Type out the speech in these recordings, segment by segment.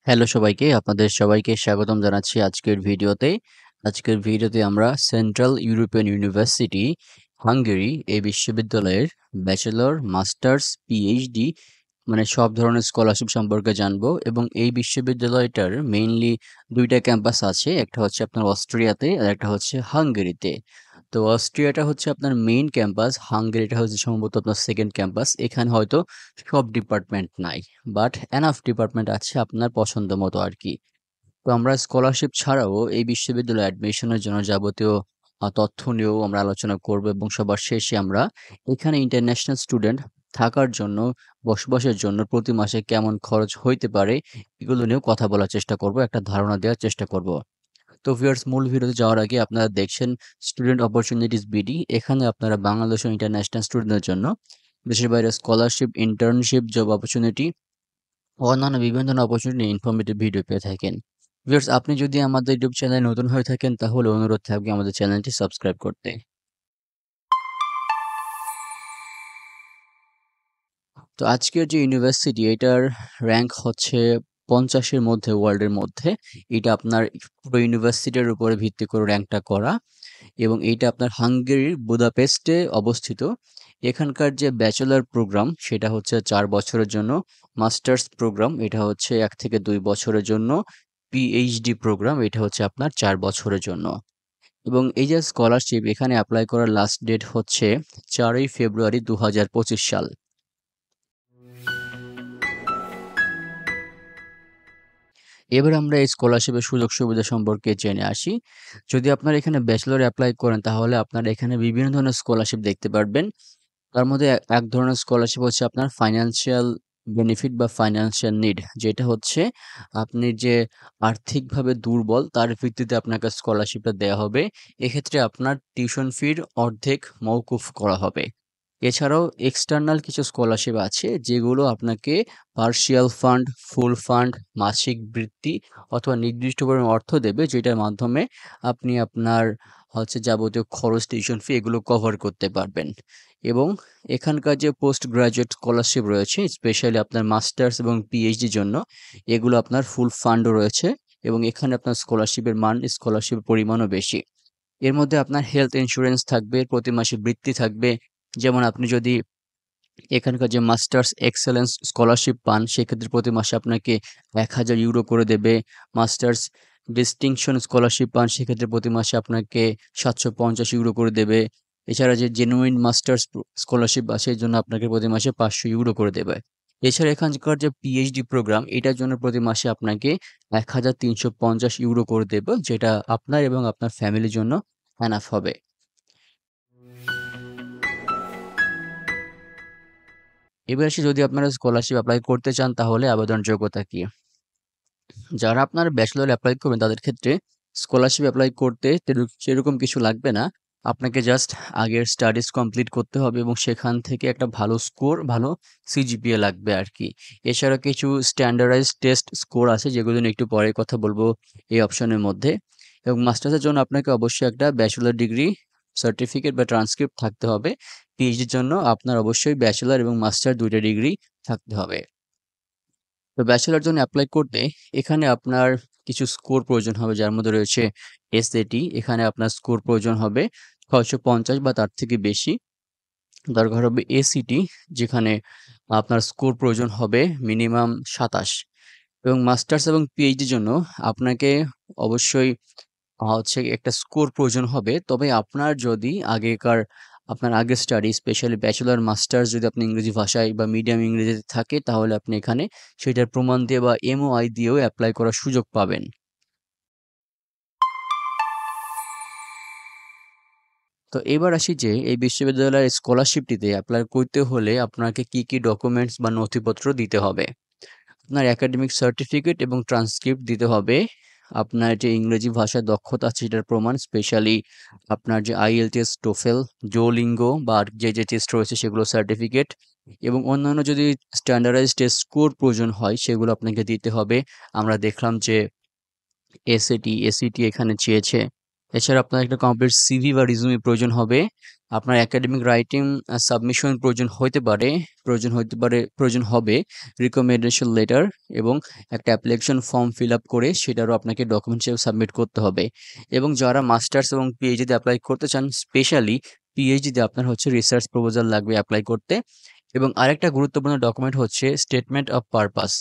Hello সবাইকে, আপনাদের সবাইকে স্বাগতম জানাচ্ছি আজকের ভিডিওতে। আজকের ভিডিওতে আমরা সেন্ট্রাল ইউরোপিয়ান ইউনিভার্সিটি, হাঙ্গেরি এই বিশ্ববিদ্যালয়ের ব্যাচেলর, মাস্টার্স, পিএইচডি মানে সব ধরনের স্কলারশিপ সম্পর্কে জানবো এবং এই বিশ্ববিদ্যালয়টার মেইনলি ২টা ক্যাম্পাস আছে। একটা হচ্ছে আপনার অস্ট্রিয়াতে আর একটা হচ্ছে হাঙ্গেরিতে। তো অস্ট্রিয়াটা হচ্ছে আপনার মেইন ক্যাম্পাস, হাঙ্গেরিটা হচ্ছে সম্ভবত আপনার সেকেন্ড ক্যাম্পাস। এখানে হয়তো সব ডিপার্টমেন্ট নাই, বাট এনাফ ডিপার্টমেন্ট আছে আপনার পছন্দ মতো আর কি। তো আমরা স্কলারশিপ ছাড়াও এই বিশ্ববিদ্যালয়ে অ্যাডমিশনের জন্য যাবতীয় তথ্য নিয়েও আমরা আলোচনা করব এবং সবার শেষে আমরা এখানে ইন্টারন্যাশনাল স্টুডেন্ট থাকার জন্য, বসবাসের জন্য প্রতি মাসে কেমন খরচ হইতে পারে এগুলো নিয়েও কথা বলার চেষ্টা করব, একটা ধারণা দেওয়ার চেষ্টা করব। তো ভিউয়ার্স, মূল ভিডিওতে যাওয়ার আগে আপনারা দেখছেন স্টুডেন্ট অপরচুনিটিস বিডি। এখানে আপনারা বাংলাদেশ ও ইন্টারন্যাশনাল স্টুডেন্টদের জন্য দেশের বাইরে স্কলারশিপ, ইন্টার্নশিপ, জব অপরচুনিটি ও অন্যান্য বিভিন্ন ধরনের অপরচুনিটি ইনফরমেটিভ ভিডিও পেয়ে থাকেন। ভিউয়ার্স, আপনি যদি আমাদের ইউটিউব চ্যানেলে নতুন হয়ে থাকেন তাহলে অনুরোধ থাকবে আমাদের চ্যানেলটি সাবস্ক্রাইব করতে। তো আজকের যে ইউনিভার্সিটি, এটার র্যাঙ্ক হচ্ছে 50-এর মধ্যে, ওয়ার্ল্ডের মধ্যে। এটা আপনার পুরো ইউনিভার্সিটির উপরে ভিত্তি করে র্যাঙ্কটা করা এবং এইটা আপনার হাঙ্গেরির বুদাপেস্টে অবস্থিত। এখানকার যে ব্যাচেলর প্রোগ্রাম সেটা হচ্ছে 4 বছরের জন্য, মাস্টার্স প্রোগ্রাম এটা হচ্ছে 1 থেকে 2 বছরের জন্য, পিএইচডি প্রোগ্রাম এটা হচ্ছে আপনার 4 বছরের জন্য। এবং এই যে স্কলারশিপ, এখানে অ্যাপ্লাই করার লাস্ট ডেট হচ্ছে 4ই ফেব্রুয়ারি 2025 সাল। এবার আমরা এই স্কলারশিপের সুযোগ সুবিধা সম্পর্কে জেনে আসি। যদি আপনারা এখানে ব্যাচেলর অ্যাপ্লাই করেন তাহলে আপনারা এখানে বিভিন্ন ধরনের স্কলারশিপ দেখতে পারবেন। তার মধ্যে এক ধরনের স্কলারশিপ হচ্ছে আপনার ফাইন্যান্সিয়াল বেনিফিট বা ফাইন্যান্সিয়াল নিড, যেটা হচ্ছে আপনি যে আর্থিকভাবে দুর্বল তার ভিত্তিতে আপনাকে স্কলারশিপটা দেওয়া হবে। এক্ষেত্রে আপনার টিউশন ফির অর্ধেক মওকুফ করা হবে। এছাড়াও এক্সটার্নাল কিছু স্কলারশিপ আছে যেগুলো আপনাকে পার্শিয়াল ফান্ড, ফুল ফান্ড, মাসিক বৃত্তি অথবা নির্দিষ্ট পরিমাণ অর্থ দেবে, যেটার মাধ্যমে আপনি আপনার হচ্ছে যাবতীয় খরচ, টিউশন ফি এগুলো কভার করতে পারবেন। এবং এখানকার যে পোস্ট গ্রাজুয়েট স্কলারশিপ রয়েছে, স্পেশালি আপনার মাস্টার্স এবং পিএইচডির জন্য, এগুলো আপনার ফুল ফান্ডও রয়েছে এবং এখানে আপনার স্কলারশিপের মান, স্কলারশিপের পরিমাণও বেশি। এর মধ্যে আপনার হেলথ ইন্স্যুরেন্স থাকবে, প্রতি মাসে বৃত্তি থাকবে। যেমন আপনি যদি এখানকার যে মাস্টার্স এক্সেলেন্স স্কলারশিপ পান সেক্ষেত্রে প্রতি মাসে আপনাকে 1000 ইউরো করে দেবে। মাস্টার্স ডিস্টিংশন স্কলারশিপ পান সেক্ষেত্রে প্রতি মাসে আপনাকে 750 ইউরো করে দেবে। এছাড়া যে জেনুইন মাস্টার্স স্কলারশিপ আছে এর জন্য আপনাকে প্রতি মাসে 500 ইউরো করে দেবে। এছাড়া এখানকার যে পিএইচডি প্রোগ্রাম এটার জন্য প্রতি মাসে আপনাকে 1350 ইউরো করে দেবে, যেটা আপনার এবং আপনার ফ্যামিলির জন্য এনাফ হবে। এবার আসি, যদি আপনারা স্কলারশিপ অ্যাপ্লাই করতে চান তাহলে আবেদন যোগ্যতা কি? যারা আপনার ব্যাচেলর অ্যাপ্লাই করবেন তাদের ক্ষেত্রে স্কলারশিপ অ্যাপ্লাই করতে সেরকম কিছু লাগবে না। আপনাকে জাস্ট আগের স্টাডিজ কমপ্লিট করতে হবে এবং সেখান থেকে একটা ভালো স্কোর, ভালো সিজিপিএ লাগবে আর কি। এছাড়া কিছু স্ট্যান্ডার্ডাইজড টেস্ট স্কোর আছে যেগুলো নিয়ে একটু পরে কথা বলবো এই অপশনের মধ্যে। এবং মাস্টার্সের জন্য আপনাকে অবশ্যই একটা ব্যাচেলর ডিগ্রি সার্টিফিকেট বা ট্রান্সক্রিপ্ট থাকতে হবে। পিএইচডির জন্য আপনার অবশ্যই ব্যাচেলর এবং মাস্টার 2টা ডিগ্রি থাকতে হবে। তো ব্যাচেলর জন্য অ্যাপ্লাই করতে এখানে আপনার কিছু স্কোর প্রয়োজন হবে, যার মধ্যে রয়েছে এসএটি। এখানে আপনার স্কোর প্রয়োজন হবে 650 বা তার থেকে বেশি। দরকার হবে এসিটি, যেখানে আপনার স্কোর প্রয়োজন হবে মিনিমাম 27। এবং মাস্টার্স এবং পিএইচডির জন্য আপনাকে অবশ্যই হচ্ছে একটা স্কোর প্রয়োজন হবে। তবে আপনার যদি আপনার আগের স্টাডি, স্পেশালি ব্যাচেলর, মাস্টার্স যদি আপনি ইংরেজি ভাষায় বা মিডিয়াম ইংরেজিতে থাকে তাহলে আপনি এখানে সেটার প্রমাণ দিয়ে বা এমওআই দিয়েও অ্যাপ্লাই করার সুযোগ পাবেন। তো এবার আসি যে এই বিশ্ববিদ্যালয়ের স্কলারশিপটিতে অ্যাপ্লাই করতে হলে আপনাকে কি কি ডকুমেন্টস বা নথিপত্র দিতে হবে। আপনার একাডেমিক সার্টিফিকেট এবং ট্রান্সক্রিপ্ট দিতে হবে। আপনার যে ইংরেজি ভাষায় দক্ষতা আছে সেটার প্রমাণ, স্পেশালি আপনার যে আইএলটিএস, টোফেল, ডুওলিঙ্গো বা আর যে টেস্ট রয়েছে সেগুলো সার্টিফিকেট, এবং অন্যান্য যদি স্ট্যান্ডার্ডাইজড টেস্ট স্কোর প্রয়োজন হয় সেগুলো আপনাকে দিতে হবে। আমরা দেখলাম যে এসএটি, এসিটি এখানে চেয়েছে। এছাড়া আপনার একটা কমপ্লিট সিভি বা রিজুমি প্রয়োজন হবে। আপনার একাডেমিক রাইটিং সাবমিশন প্রয়োজন হবে রিকমেন্ডেশন লেটার এবং একটা অ্যাপ্লিকেশন ফর্ম ফিল আপ করে সেটারও আপনাকে ডকুমেন্ট হিসেবে সাবমিট করতে হবে। এবং যারা মাস্টার্স এবং পিএইচডিতে অ্যাপ্লাই করতে চান, স্পেশালি পিএইচডিতে আপনার হচ্ছে রিসার্চ প্রপোজাল লাগবে অ্যাপ্লাই করতে। এবং আরেকটা গুরুত্বপূর্ণ ডকুমেন্ট হচ্ছে স্টেটমেন্ট অফ পারপাস।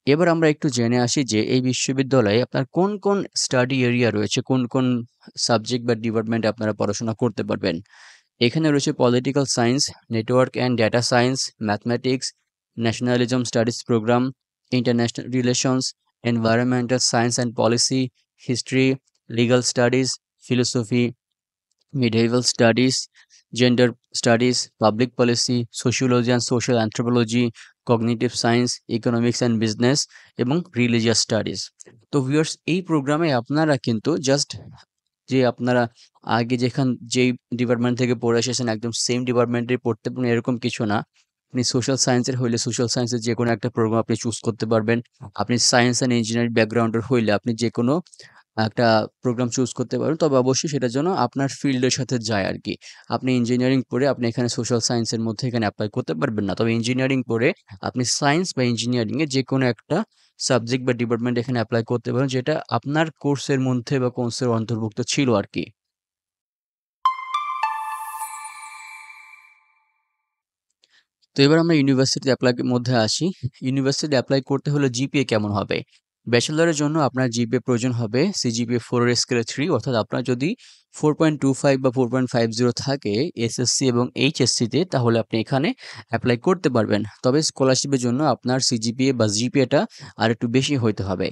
এবার আমরা একটু জেনে আসি যে এই বিশ্ববিদ্যালয়ে আপনার কোন কোন স্টাডি এরিয়া রয়েছে, কোন কোন সাবজেক্ট বা ডিপার্টমেন্টে আপনারা পড়াশোনা করতে পারবেন। এখানে রয়েছে political science, network and data science, mathematics, nationalism studies program, international relations, environmental science and policy, history, legal studies, philosophy, medieval studies, gender studies, public policy, sociology and social anthropology, cognitive science, economics and business এবং religious studies। তো viewers, এই প্রোগ্রামে আপনারা কিন্তু just যে আপনারা আগে যেই ডিপার্টমেন্ট থেকে পড়ে এসেছেন একদম সেম ডিপার্টমেন্টে পড়তে পারেন এরকম কিছু না। আপনি সোশ্যাল সায়েন্সের হইলে সোশ্যাল সায়েন্সের যে কোনো একটা প্রোগ্রাম আপনি চুজ করতে পারবেন। আপনি সায়েন্স অ্যান্ড ইঞ্জিনিয়ারিং ব্যাকগ্রাউন্ডের হইলে আপনি যে কোনো একটা প্রোগ্রাম চুজ করতে পারবেন। তবে অবশ্যই সেটার জন্য আপনার ফিল্ডের সাথে যায় আরকি। আপনি ইঞ্জিনিয়ারিং পড়ে আপনি এখানে সোশ্যাল সায়েন্সের মধ্যে এখানে এপ্লাই করতে পারবেন না। তবে ইঞ্জিনিয়ারিং পড়ে আপনি সায়েন্স বা ইঞ্জিনিয়ারিং এ যেকোনো একটা সাবজেক্ট বা ডিপার্টমেন্ট এখানে এপ্লাই করতে পারেন যেটা আপনার কোর্সের মধ্যে বা কোর্সের অন্তর্ভুক্ত ছিল আরকি। তো এবার আমরা ইউনিভার্সিটি এপ্লাইয়ের মধ্যে আসি। ইউনিভার্সিটি এপ্লাই করতে হলে জিপিএ কেমন হবে? ব্যাচেলরের জন্য আপনার জিপিএ প্রয়োজন হবে সিজিপিএ 4 এর স্কেলে 3, অর্থাৎ আপনার যদি 4.25 বা 4.50 থাকে এসএসসি এবং এইচএসসিতে, তাহলে আপনি এখানে এপ্লাই করতে পারবেন। তবে স্কলারশিপের জন্য আপনার সিজিপিএ বা জিপিএটা আরেকটু বেশি হইতে হবে।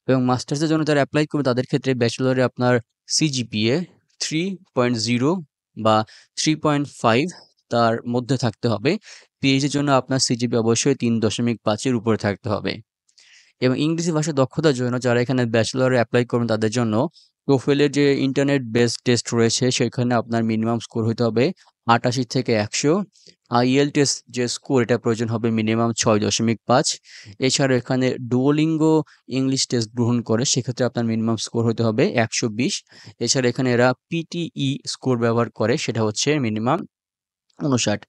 এবং মাস্টার্সের জন্য যারা এপ্লাই করবে তাদের ক্ষেত্রে ব্যাচেলরে আপনার সিজিপিএ 3.0 বা 3.5 তার মধ্যে থাকতে হবে। পিএইচডির জন্য আপনার সিজিপিএ অবশ্যই 3.5 এর উপরে থাকতে হবে। এবং ইংরেজি ভাষা দক্ষতার জন্য যারা এখানে ব্যাচেলরে এপ্লাই করবেন তাদের জন্য টোফেলের যে ইন্টারনেট বেসড টেস্ট রয়েছে সেখানে আপনার মিনিমাম স্কোর হতে হবে 88 থেকে 100। আইএলটিএস যে স্কোর এটা প্রয়োজন হবে মিনিমাম 6.5। এছাড়া এখানে ডুওলিঙ্গো ইংলিশ টেস্ট গ্রহণ করে, সেক্ষেত্রে আপনার মিনিমাম স্কোর হতে হবে 120। এছাড়া এখানে এরা পিটিই স্কোর ব্যবহার করে, সেটা হচ্ছে মিনিমাম 59।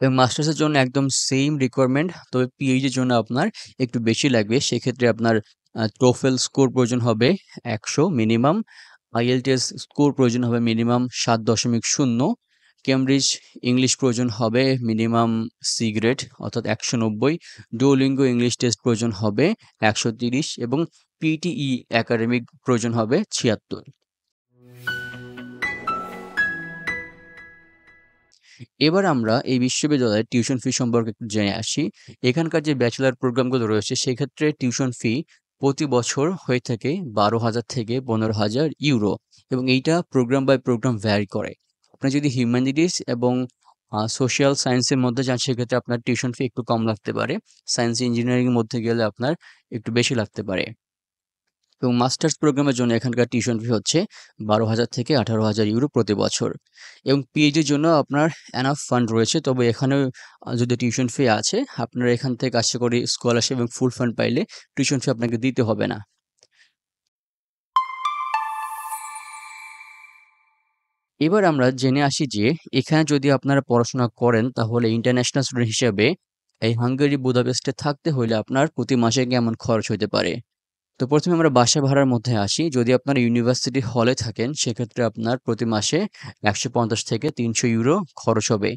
এবং মাস্টার্সের জন্য একদম সেম রিকোয়ারমেন্ট, তবে পিএইচডির জন্য আপনার একটু বেশি লাগবে। সেক্ষেত্রে আপনার টোফেল স্কোর প্রয়োজন হবে 100 মিনিমাম। আইএলটিএস স্কোর প্রয়োজন হবে মিনিমাম 7.0। কেমব্রিজ ইংলিশ প্রয়োজন হবে মিনিমাম সি গ্রেড অর্থাৎ 190। ডুওলিঙ্গো ইংলিশ টেস্ট প্রয়োজন হবে 130 এবং পিটিই একাডেমিক প্রয়োজন হবে 76। এবার আমরা এই বিশ্ববিদ্যালয়ের টিউশন ফি সম্পর্কে একটু জেনে আসি। এখানকার যে ব্যাচেলর প্রোগ্রামগুলো রয়েছে সেক্ষেত্রে টিউশন ফি প্রতি বছর হয়ে থাকে 12,000 থেকে 15,000 ইউরো এবং এইটা প্রোগ্রাম বাই প্রোগ্রাম ভ্যারি করে। আপনি যদি হিউম্যানিটিস এবং সোশ্যাল সায়েন্সের মধ্যে যান সেক্ষেত্রে আপনার টিউশন ফি একটু কম লাগতে পারে। সায়েন্স ইঞ্জিনিয়ারিং এর মধ্যে গেলে আপনার একটু বেশি লাগতে পারে। এবং মাস্টার্স প্রোগ্রামের জন্য এখানকার টিউশন ফি হচ্ছে 12,000 থেকে 18,000 ইউরো প্রতি বছর। এবং পিএইচডির জন্য আপনার এনাফ ফান্ড রয়েছে, তবে এখানেও যদি টিউশন ফি আছে আপনারা এখান থেকে আশা করি স্কলারশিপ এবং ফুল ফান্ড পাইলে টিউশন ফি আপনাকে দিতে হবে না। এবার আমরা জেনে আসি যে এখানে যদি আপনারা পড়াশোনা করেন তাহলে ইন্টারন্যাশনাল স্টুডেন্ট হিসেবে এই হাঙ্গেরি বুদাপেস্টে থাকতে হলে আপনার প্রতি মাসে কেমন খরচ হতে পারে। তো প্রথমে আমরা বাসা ভাড়ার মধ্যে আসি। যদি আপনারা ইউনিভার্সিটি হলে থাকেন সেক্ষেত্রে আপনার প্রতি মাসে 150 থেকে 300 ইউরো খরচ হবে।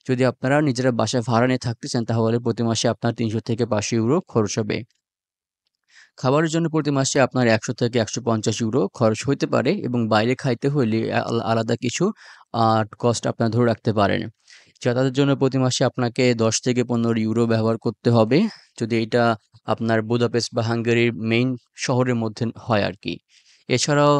যদি আপনারা নিজেরা বাসা ভাড়া নিয়ে থাকতে চান তাহলে প্রতি মাসে আপনার 300 থেকে 500 ইউরো খরচ হবে। খাবারের জন্য প্রতি মাসে আপনার 100 থেকে 150 ইউরো খরচ হইতে পারে এবং বাইরে খাইতে হইলে আলাদা কিছু কস্ট আপনারা ধরে রাখতে পারেন। যাতায়াতের জন্য প্রতি মাসে আপনাকে 10 থেকে 15 ইউরো ব্যবহার করতে হবে, যদি এটা আপনার বুদাপেস্ট বা হাঙ্গেরির মেইন শহরের মধ্যে হয় আরকি। এছাড়াও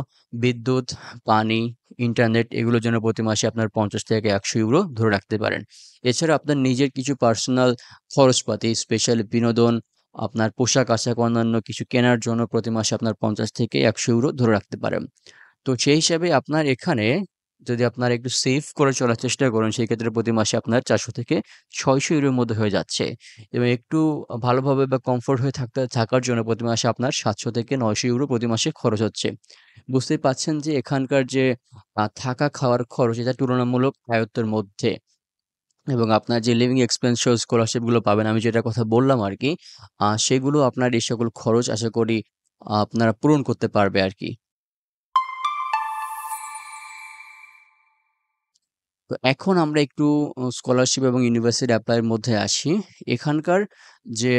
বিদ্যুৎ, পানি, ইন্টারনেট এগুলোর জন্য প্রতি মাসে আপনার 50 থেকে 100 ইউরো ধরে রাখতে পারেন। এছাড়া আপনার নিজের কিছু পার্সোনাল খরচপাতি, স্পেশালি বিনোদন, আপনার পোশাক-আশাক অন্যান্য কিছু কেনার জন্য প্রতি মাসে আপনার 50 থেকে 100 ইউরো ধরে রাখতে পারেন। তো সেই হিসাবে আপনার এখানে যদি আপনারা একটু সেভ করে চলার চেষ্টা করেন, সেক্ষেত্রে প্রতি মাসে আপনার 400 থেকে 600 ইউরোর মধ্যে হয়ে যাচ্ছে। এবং একটু ভালোভাবে বা কমফোর্ট হয়ে থাকার জন্য প্রতি মাসে আপনার 700 থেকে 900 ইউরো প্রতি মাসে খরচ হচ্ছে। বুঝতেই পারছেন যে এখানকার যে থাকা খাওয়ার খরচ এটা তুলনামূলক আয়ত্তের মধ্যে। এবং আপনার যে লিভিং এক্সপেন্স সহ স্কলারশিপ গুলো পাবেন, আমি যেটার কথা বললাম আরকি, সেগুলো আপনার এই সকল খরচ আশা করি আপনারা পূরণ করতে পারবে আরকি। তো এখন আমরা একটু স্কলারশিপ এবং ইউনিভার্সিটি এপ্লাই এর মধ্যে আসি। এখানকার যে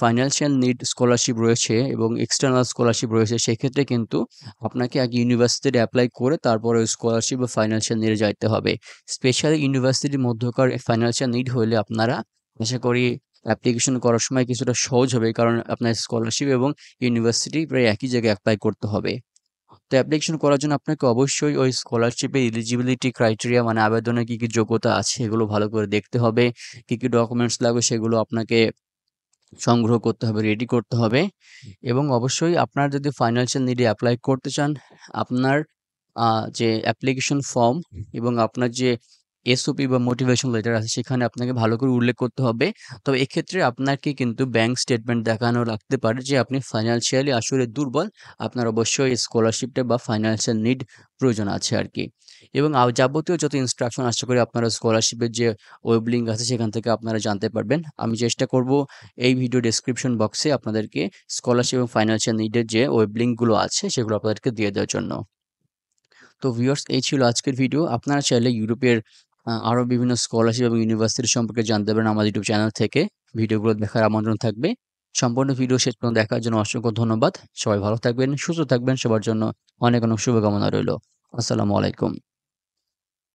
ফাইন্যান্সিয়াল নিড স্কলারশিপ রয়েছে এবং এক্সটার্নাল স্কলারশিপ রয়েছে, সেক্ষেত্রে কিন্তু আপনাকে আগে ইউনিভার্সিটিতে এপ্লাই করে তারপরে ওই স্কলারশিপ বা ফাইন্যান্সিয়াল নিডে যাইতে হবে। স্পেশালি ইউনিভার্সিটির মধ্যকার ফাইন্যান্সিয়াল নিড হইলে আপনারা আশা করি অ্যাপ্লিকেশন করার সময় কিছুটা সহজ হবে। কারণ আপনার স্কলারশিপ এবং ইউনিভার্সিটি প্রায় একই জায়গায় এপ্লাই করতে হবে। তো অ্যাপ্লিকেশন করার জন্য আপনাকে অবশ্যই ওই স্কলারশিপের এলিজিবিলিটি ক্রাইটেরিয়া মানে আবেদনের কি, কি যোগ্যতা আছে এগুলো ভালো করে দেখতে হবে। কি, কি ডকুমেন্টস লাগবে সেগুলো আপনাকে সংগ্রহ করতে হবে, রেডি করতে হবে এবং অবশ্যই আপনার যদি ফাইন্যান্সিয়াল নিডে এপ্লাই করতে চান, আপনার যে অ্যাপ্লিকেশন ফর্ম এবং আপনার যে এসওপি বা মোটিভেশন লেটার আছে সেখানে আপনাকে ভালো করে উল্লেখ করতে হবে। তবে এক্ষেত্রে আপনাকে কিন্তু ব্যাংক স্টেটমেন্ট দেখানো লাগতে পারে যে আপনি ফাইন্যান্সিয়ালি আসলে দুর্বল। আপনার অবশ্যই স্কলারশিপটা বা ফাইন্যান্সিয়াল নিড প্রয়োজন আছে আরকি। এবং যাবতীয় যত ইনস্ট্রাকশন আশা করি আপনারা স্কলারশিপের যে ওয়েব লিঙ্ক আছে সেখান থেকে আপনারা জানতে পারবেন। আমি চেষ্টা করব এই ভিডিও ডেসক্রিপশন বক্সে আপনাদেরকে স্কলারশিপ এবং ফাইন্যান্সিয়াল নিডের যে ওয়েব লিঙ্কগুলো আছে সেগুলো আপনাদেরকে দিয়ে দেওয়ার জন্য। তো ভিউয়ার্স, এই ছিল আজকের ভিডিও। আপনারা চাইলে ইউরোপের আরো বিভিন্ন স্কলারশিপ এবং ইউনিভার্সিটি সম্পর্কে জানতে পারেন আমার ইউটিউব চ্যানেল থেকে। ভিডিওগুলো দেখার আমন্ত্রণ থাকবে। সম্পূর্ণ ভিডিও শেষ পর্যন্ত দেখার জন্য অসংখ্য ধন্যবাদ। সবাই ভালো থাকবেন, সুস্থ থাকবেন। সবার জন্য অনেক, অনেক শুভকামনা রইলো। আসসালামু আলাইকুম।